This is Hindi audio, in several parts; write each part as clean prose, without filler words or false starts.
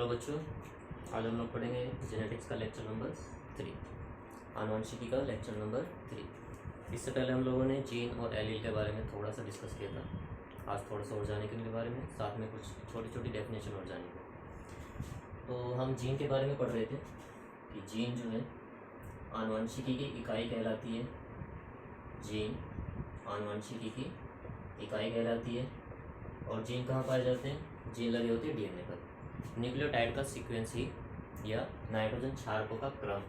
हेलो बच्चों, आज हम लोग पढ़ेंगे जेनेटिक्स का लेक्चर नंबर 3, आनुवंशिकी का लेक्चर नंबर 3। इससे पहले हम लोगों ने जीन और एलील के बारे में थोड़ा सा डिस्कस किया था। आज थोड़ा सा और जाने के बारे में, साथ में कुछ छोटी छोटी डेफिनेशन और जानेंगे। तो हम जीन के बारे में पढ़ रहे थे कि जीन जो है आनुवंशिकी की इकाई कहलाती है। जीन आनुवंशिकी की इकाई कहलाती है। और जीन कहाँ पाए जाते हैं? जीन लगे होते हैं डीएनए पर। न्यूक्लियोटाइड का सीक्वेंस ही या नाइट्रोजन क्षारकों का क्रम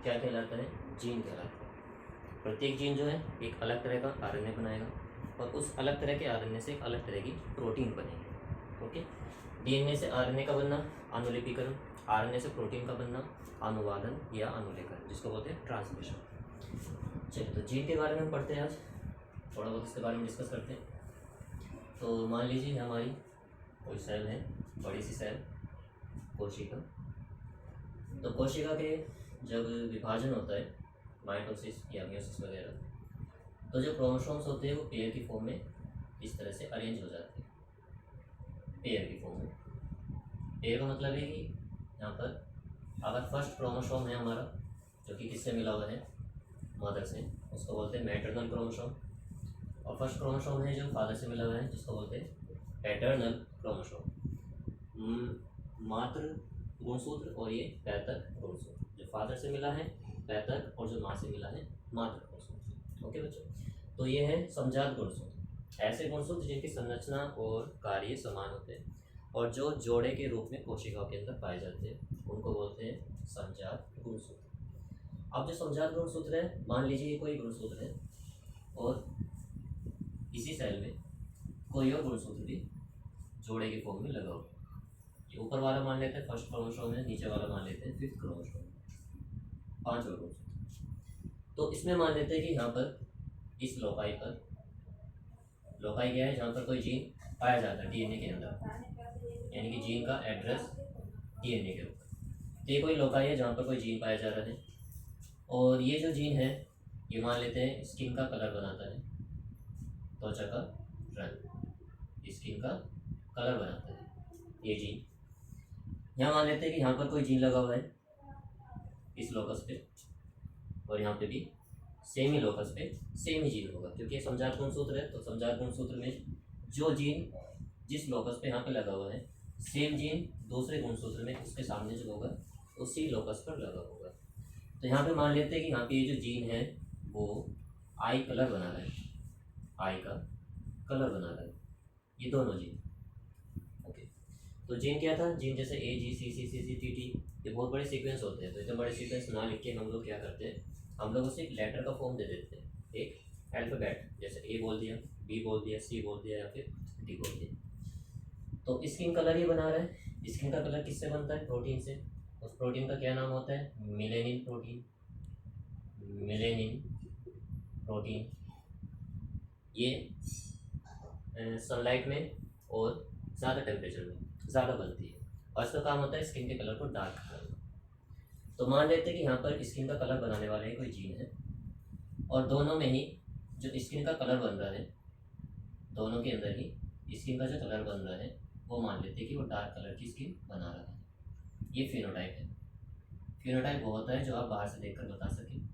क्या कहलाता है? जीन कहलाता है। प्रत्येक जीन जो है एक अलग तरह का आरएनए बनाएगा और उस अलग तरह के आरएनए से एक अलग तरह की प्रोटीन बनेगी। ओके, डीएनए से आरएनए का बनना अनुलिपीकरण, आरएनए से प्रोटीन का बनना अनुवादन या अनुलेखन, जिसको बोलते हैं ट्रांसलेशन। चलिए, तो जीन के बारे में हम पढ़ते हैं। आज थोड़ा बहुत इसके बारे में डिस्कस करते हैं। तो मान लीजिए हमारी कोई सेल है, बड़ी सी सेल कोशिका। तो कोशिका के जब विभाजन होता है, माइटोसिस या मियोसिस वगैरह, तो जो क्रोमोसोम्स होते हैं वो पेयर की फॉर्म में इस तरह से अरेंज हो जाते हैं। पेयर की फॉर्म में, पेयर का मतलब है कि यहाँ पर अगर फर्स्ट क्रोमोसोम है हमारा, जो कि किससे मिला हुआ है? मदर से, उसको बोलते हैं मैटरनल क्रोमोसोम। और फर्स्ट क्रोमोसोम है जो फादर से मिला हुआ है, जिसको बोलते हैं पैटर्नल क्रोमोसोम। मातृ गुणसूत्र और ये पैतृक गुणसूत्र, जो फादर से मिला है पैतृक और जो माँ से मिला है मातृ गुणसूत्र। ओके बच्चों, तो ये है समजात गुणसूत्र। ऐसे गुणसूत्र जिनकी संरचना और कार्य समान होते हैं और जो जोड़े के रूप में कोशिकाओं के अंदर पाए जाते हैं, उनको बोलते हैं समजात गुणसूत्र। अब जो समजात गुणसूत्र है, मान लीजिए ये कोई गुणसूत्र है और इसी सेल में कोई और गुणसूत्र भी जोड़े के फॉर्म में लगा हुआ। ये ऊपर वाला मान लेते हैं फर्स्ट क्रोमोसोम है, नीचे वाला मान लेते हैं फिफ्थ क्रोमोसोम, 5 और गुणसूत्र। तो इसमें मान लेते हैं कि यहाँ पर इस लोकाई पर, लोकाई क्या है? जहाँ पर कोई जीन पाया जाता है डीएनए के अंदर, यानी कि जीन का एड्रेस डीएनए के ऊपर। तो ये कोई लोकाई है जहाँ पर कोई जीन पाया जा रहा है। और ये जो जीन है, ये मान लेते हैं स्किन का कलर बनाता है, त्वचा का रंग, स्किन का कलर बनाता है ये जीन। यहाँ मान लेते हैं कि यहाँ पर कोई जीन लगा हुआ है इस लोकस पे, और यहाँ पे भी सेम ही लोकस पे सेम ही जीन होगा, क्योंकि ये समजात गुणसूत्र है। तो समजात गुणसूत्र में जो जीन जिस लोकस पे यहाँ पे लगा हुआ है, सेम जीन दूसरे गुणसूत्र में उसके सामने जो होगा उसी लोकस पर लगा होगा। तो यहाँ पे मान लेते हैं कि यहाँ पे ये जो जीन है वो आई कलर बना रहा है, आई का कलर बना रहा है ये दोनों जीन। ओके, तो जीन क्या था? जीन जैसे ए जी सी सी सी सी टी टी, ये बहुत बड़े सीक्वेंस होते हैं। तो इतने बड़े सीक्वेंस ना लिख के हम लोग क्या करते हैं, हम लोग उसे एक लेटर का फॉर्म दे देते हैं, एक अल्फ़ाबेट, जैसे ए बोल दिया, बी बोल दिया, सी बोल दिया या फिर डी बोल दिया। तो स्किन कलर ही बना रहा है। स्किन का कलर किससे बनता है? प्रोटीन से। उस प्रोटीन का क्या नाम होता है? Melanin protein. मिलेनिन प्रोटीन ये सनलाइट में और ज़्यादा टेम्परेचर में ज़्यादा बनती है और इसका काम होता है स्किन के कलर को डार्क करना। तो मान लेते हैं कि यहाँ पर स्किन का कलर बनाने वाले कोई जीन है और दोनों में ही जो स्किन का कलर बन रहा है, दोनों के अंदर ही स्किन का जो कलर बन रहा है वो मान लेते हैं कि वो डार्क कलर की स्किन बना रहा है। ये फिनोटाइप है। फिनोटाइप वो होता है जो आप बाहर से देखकर बता सकें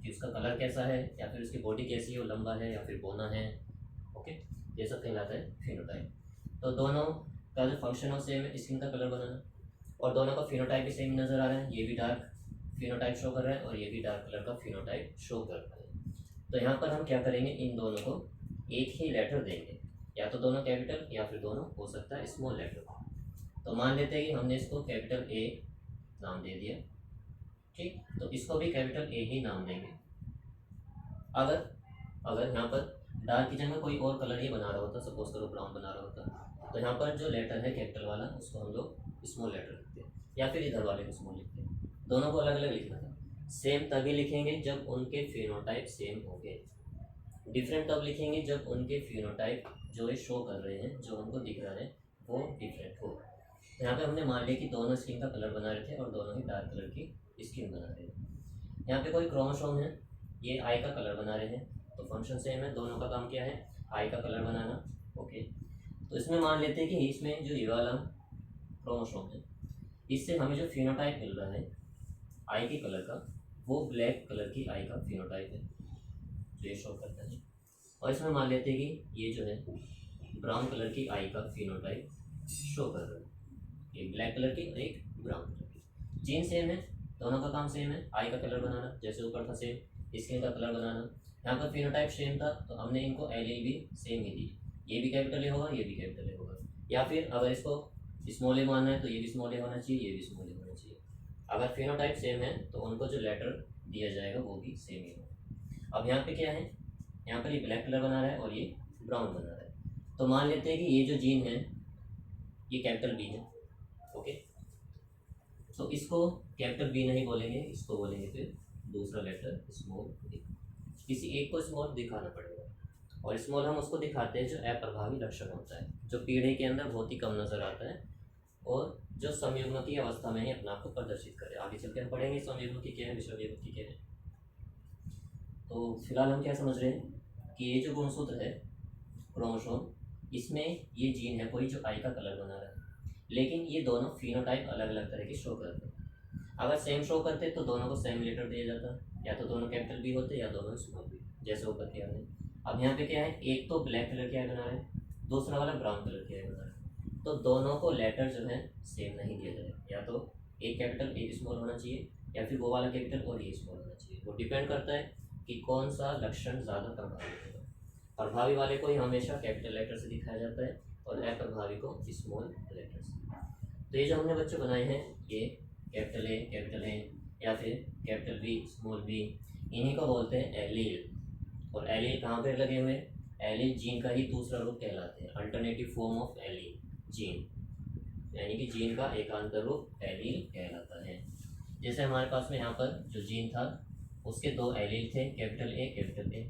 कि उसका कलर कैसा है या फिर उसकी बॉडी कैसी है, वो लंबा है या फिर बौना है। ओके, ये सब कहलाता है फिनोटाइप। तो दोनों का जो फंक्शन हो सेम है, स्किन का कलर बनाना, और दोनों का फिनोटाइप भी सेम नज़र आ रहा है। ये भी डार्क फिनोटाइप शो कर रहा है और ये भी डार्क कलर का फिनोटाइप शो कर रहा है। तो यहाँ पर हम क्या करेंगे, इन दोनों को एक ही लेटर देंगे, या तो दोनों कैपिटल या फिर दोनों हो सकता है स्मॉल लेटर। तो मान लेते हैं कि हमने इसको कैपिटल ए नाम दे दिया, ठीक, तो इसको भी कैपिटल ए ही नाम देंगे। अगर यहाँ पर डार्क की जगह कोई और कलर ही बना रहा होता, सपोज करो ब्राउन बना रहा होता, तो यहाँ पर जो लेटर है कैपिटल वाला उसको हम लोग स्मॉल लेटर लिखते हैं, या फिर इधर वाले को स्मॉल लिखते हैं। दोनों को अलग अलग लिखना था। सेम तभी लिखेंगे जब उनके फिनोटाइप सेम होंगे। डिफरेंट तब लिखेंगे जब उनके फिनोटाइप जो ये शो कर रहे हैं, जो उनको दिख रहा है, वो डिफरेंट हो। तो यहाँ पे हमने मान लिया कि दोनों स्किन का कलर बना रहे थे और दोनों ही डार्क कलर की स्किन बना रहे थे। यहाँ पे कोई क्रोमोसोम है, ये आई का कलर बना रहे हैं, तो फंक्शन सेम है, दोनों का काम क्या है? आई का कलर बनाना। ओके, तो इसमें मान लेते हैं कि इसमें जो ये वाला क्रोमोसोम है इससे हमें जो फिनोटाइप मिल रहा है आई के कलर का, वो ब्लैक कलर की आई का फिनोटाइप है जो ये शो करता है। और इसमें मान लेते हैं कि ये जो है ब्राउन कलर की आई का फिनोटाइप शो कर रहा है। एक ब्लैक कलर की और एक ब्राउन कलर की। जीन सेम है, दोनों का काम सेम है, आई का कलर बनाना जैसे ऊपर था सेम, स्किन का कलर बनाना। यहाँ पर फिनोटाइप सेम था तो हमने इनको एलील भी सेम ही दी, ये भी कैपिटल ए होगा, ये भी कैपिटल ए होगा। या फिर अगर इसको स्मॉल ए मानना है तो ये भी स्मॉल ए होना चाहिए, ये भी स्मॉल ए होना चाहिए। अगर फिनोटाइप सेम है तो उनको जो लेटर दिया जाएगा वो भी सेम ही होगा। अब यहाँ पे क्या है, यहाँ पर ये ब्लैक कलर बना रहा है और ये ब्राउन बना रहा है, तो मान लेते हैं कि ये जो जीन है ये कैपिटल बी है। ओके, तो इसको कैपिटल बी नहीं बोलेंगे, इसको बोलेंगे फिर दूसरा लेटर स्मॉल बी। किसी एक को स्मॉल दिखाना पड़ेगा, और स्मॉल हम उसको दिखाते हैं जो अप्रभावी लक्षण होता है, जो पीढ़ी के अंदर बहुत ही कम नजर आता है और जो संयुग्म की अवस्था में ही अपने आप को प्रदर्शित करे। आगे चलकर हम पढ़ेंगे संयुग्म की क्या है, विषम युग्म की क्या है। तो फिलहाल हम क्या समझ रहे हैं कि ये जो गुणसूत्र है क्रोमोसोम, इसमें ये जीन है कोई जो आई का कलर बना रहा है, लेकिन ये दोनों फिनोटाइप अलग अलग तरह के शो करते हैं। अगर सेम शो करते तो दोनों को सेम लेटर दिया जाता, या तो दोनों कैपिटल बी होते या दोनों स्मॉल बी, जैसे ऊपर किया है। अब यहाँ पे क्या है, एक तो ब्लैक कलर की आई बना रहे हैं, दूसरा वाला ब्राउन कलर की आई बना रहे हैं, तो दोनों को लेटर जो है सेम नहीं दिया जाएगा, या तो एक कैपिटल एक स्मॉल होना चाहिए, या फिर वो वाला कैपिटल और ये स्मॉल होना चाहिए। वो डिपेंड करता है कि कौन सा लक्षण ज़्यादा प्रभावी होगा। प्रभावी वाले को ही हमेशा कैपिटल लेटर से दिखाया जाता है और अप्रभावी को स्मॉल लेटर से। तो ये जो हमने बच्चे बनाए हैं ये कैपिटल ए या फिर कैपिटल बी स्मॉल बी, इन्हीं को बोलते हैं एलील। और एलील कहाँ पर लगे हुए हैं, एलील जीन का ही दूसरा रूप कहलाते हैं, alternative form of allele gene, यानी कि जीन का एकांतर रूप एलील कहलाता है। जैसे हमारे पास में यहाँ पर जो जीन था उसके दो एलील थे, कैपिटल ए।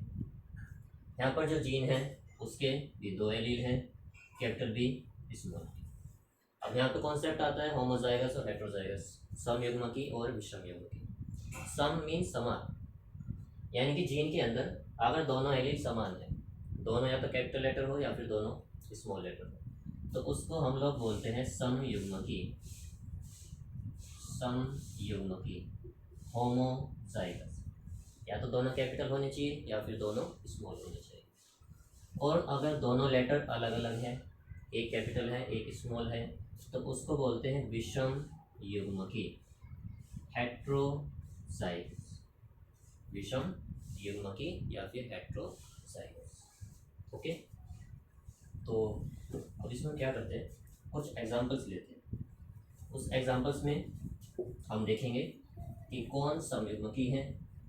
यहाँ पर जो जीन है उसके भी दो एलील हैं, कैपिटल बी स्मॉल बी। अब यहाँ पे कॉन्सेप्ट आता है होमोजाइगस और हेट्रोजाइगस, समयुग्मकी और विषमयुग्मकी। सम मीन समान, यानी कि जीन के अंदर अगर दोनों एलील समान है, दोनों या तो कैपिटल लेटर हो या फिर दोनों स्मॉल लेटर हो, तो उसको हम लोग बोलते हैं समयुग्मकी। समयुग्मकी होमोजाइगस, या तो दोनों कैपिटल होने चाहिए या फिर दोनों स्मॉल होने चाहिए। और अगर दोनों लेटर अलग अलग हैं, एक कैपिटल है एक स्मॉल है, तो उसको बोलते हैं विषम युग्मकी, हेट्रोजाइगस, विषम युग्मकी या फिर हेट्रोजाइगस। ओके, तो अब इसमें क्या करते हैं, कुछ एग्जांपल्स लेते हैं। उस एग्जांपल्स में हम देखेंगे कि कौन समयुग्मकी है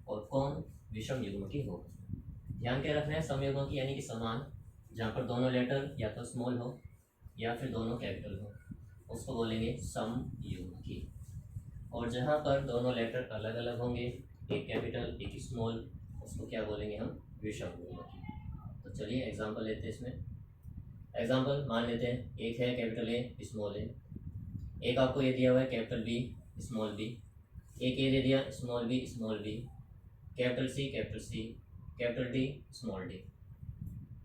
और कौन विषम युग्मकी होगा। ध्यान क्या रखना है, समयुग्मकी यानी कि समान, जहाँ पर दोनों लेटर या तो स्मॉल हो या फिर दोनों कैपिटल हो, उसको बोलेंगे समयुग्मकी। और जहाँ पर दोनों लेटर अलग अलग होंगे, एक कैपिटल एक स्मॉल, उसको क्या बोलेंगे हम, विषम युग्मकी। तो चलिए एग्जांपल लेते हैं इसमें। एग्जांपल मान लेते हैं, एक है कैपिटल ए स्मॉल ए, एक आपको ये दिया हुआ है कैपिटल बी स्मॉल बी, एक ये दे दिया small B, capital C, capital D, small D.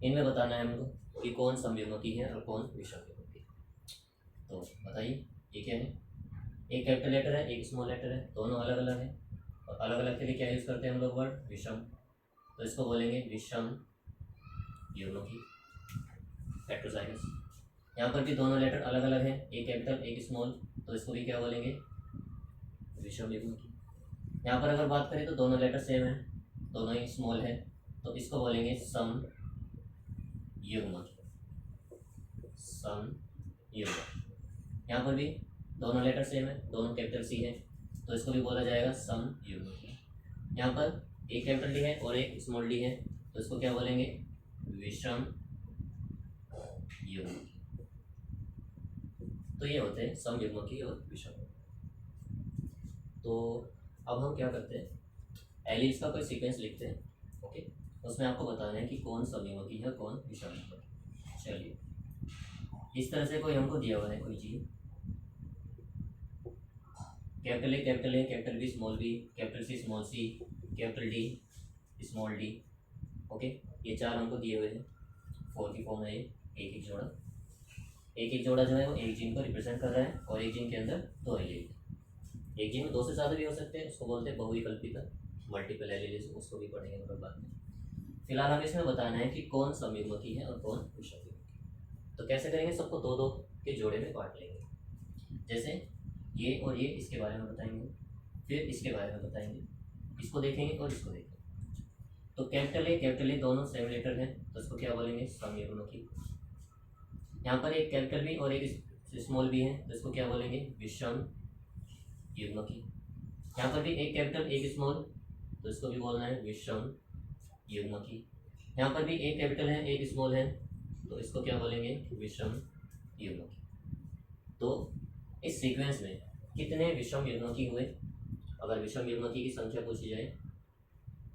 इनमें बताना है हमको कि कौन समयुग्मकी है और कौन विषम युग्मकी है। तो बताइए ये क्या है, एक कैपिटल लेटर है एक स्मॉल लेटर है, दोनों अलग अलग है, और अलग अलग के लिए क्या यूज़ करते हैं हम लोग वर्ड, विषम। तो इसको बोलेंगे विषम युग्मकी, हेट्रोजाइगस। यहाँ पर भी दोनों लेटर अलग अलग हैं, एक कैपिटल एक स्मॉल, तो इसको भी क्या बोलेंगे, विषम युग्मकी। यहाँ पर अगर बात करें तो दोनों लेटर सेम है, दोनों ही स्मॉल है, तो इसको बोलेंगे सम युग्मकी, सम युग्मकी। यहाँ पर भी दोनों लेटर सेम है, दोनों कैपिटल सी है, तो इसको भी बोला जाएगा सम युग्मकी। यहाँ पर एक कैपिटल डी है और एक स्मॉल डी है, तो इसको क्या बोलेंगे, विषम युग्मकी। तो ये होते हैं समयुग्मकी और विषम। तो अब हम क्या करते हैं, एलील्स का कोई सीक्वेंस लिखते हैं। ओके, उसमें आपको बताना है कि कौन समयुग्मकी है कौन विषम युग्मकी। चलिए, इस तरह से कोई हमको दिया हुआ है कोई चीज, capital A, capital B, capital C, capital D, small D. Okay, ये चार हमको दिए हुए हैं, 4 की फॉर्म है ये, एक एक जोड़ा। एक एक जोड़ा जो है वो एक जीन को रिप्रेजेंट कर रहा है और एक जीन के अंदर दो एलील। एक जीन में दो से ज़्यादा भी हो सकते हैं, उसको बोलते हैं बहुविकल्पित मल्टीपल एलील, उसको भी पढ़ेंगे हम लोग बाद में। फिलहाल हमें इसमें बताना है कि कौन समयुग्मकी है और कौन विषमयुग्मकी। तो कैसे करेंगे, सबको दो दो के जोड़े में बांट लेंगे। जैसे ये और ये इसके बारे में बताएंगे, फिर इसके बारे में बताएंगे, इसको देखेंगे और इसको देखेंगे। तो कैपिटल ए दोनों सेम लेटर हैं, तो इसको क्या बोलेंगे, समयुग्मकी। यहाँ पर एक कैपिटल बी और एक स्मॉल बी है, तो इसको क्या बोलेंगे, विषम युग्मकी। यहाँ पर भी एक कैपिटल एक स्मॉल, तो इसको भी बोलना है विषम युग्मकी। यहाँ पर भी एक कैपिटल है एक स्मॉल है, तो इसको क्या बोलेंगे, विषम युग्मकी। तो इस सीक्वेंस में कितने विषम युग्मकी हुए, अगर विषम युग्मकी की संख्या पूछी जाए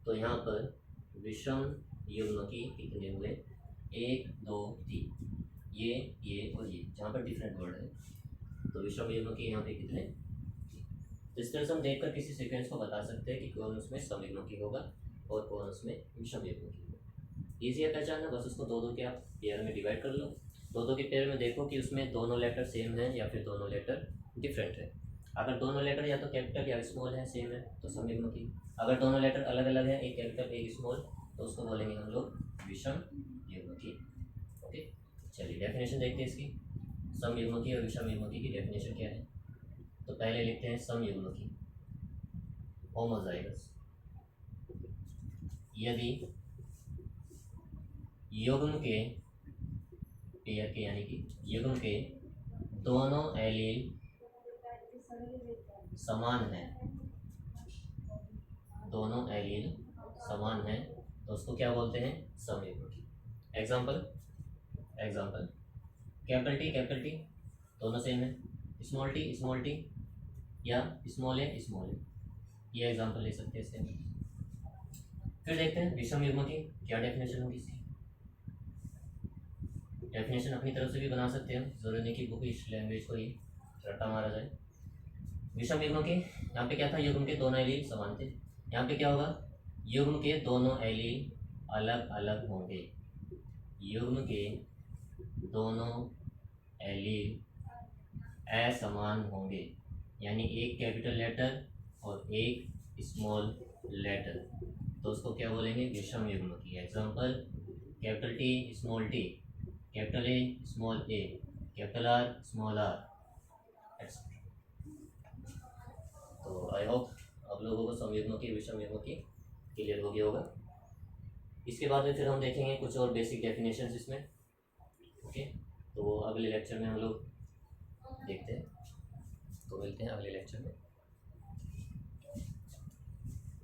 तो यहाँ पर विषम युग्मकी कितने हुए, 1 2 3, ये और ये, जहाँ पर डिफरेंट वर्ड है, तो विषम युग्मकी यहाँ पे कितने। तो इस तरह से हम देखकर किसी सीक्वेंस को बता सकते हैं कि कौन उसमें समयुग्मकी होगा और कौन उसमें विषम युग्मकी होगा। ईजी है पहचानना, बस उसको दो दो के आप पेयर में डिवाइड कर लो। दो दो के पेयर में देखो कि उसमें दोनों लेटर सेम है या फिर दोनों लेटर डिफरेंट है। अगर दोनों लेटर या तो कैपिटल या स्मॉल है, सेम है, तो समयुग्मकी। अगर दोनों लेटर अलग अलग है, एक कैपिटल एक स्मॉल, तो उसको बोलेंगे हम लोग विषम युग्मकी। ओके, चलिए डेफिनेशन देखते हैं इसकी। समयुग्मकी और विषम युग्मकी की डेफिनेशन क्या है। तो पहले लिखते हैं समयुग्मकी, होमोजाइगस, यदि युग्म के पेयर के यानी कि युग्म के दोनों एलील समान है, दोनों एलील समान है, तो उसको क्या बोलते हैं, समयुग्मकी। एग्जाम्पल कैपिटल टी दोनों सेम है, स्मॉल टी या स्मॉल ए, ये एग्जाम्पल ले सकते हैं इसके। फिर देखते हैं विषम युग्मकी क्या डेफिनेशन होगी इसकी। डेफिनेशन अपनी तरफ से भी बना सकते हैं, जरूरी नहीं कि बुक इस लैंग्वेज को ही रट्टा मारा जाए। विषम युग्मकी, यहाँ पे क्या था, युग्म के दोनों एलील समान थे। यहाँ पे क्या होगा, युग्म के दोनों एलील अलग अलग होंगे, युग्म के दोनों एलील असमान होंगे, यानी एक कैपिटल लेटर और एक स्मॉल लेटर, तो उसको क्या बोलेंगे, विषम युग्मकी। Example capital T small T, capital A small A, capital R small R, etcetera. तो आई होप आप लोगों को समयुग्मकी विषम युग्मकी क्लियर हो गया होगा। इसके बाद में फिर हम देखेंगे कुछ और बेसिक डेफिनेशंस इसमें। ओके, तो अगले लेक्चर में हम लोग देखते हैं, तो मिलते हैं अगले लेक्चर में।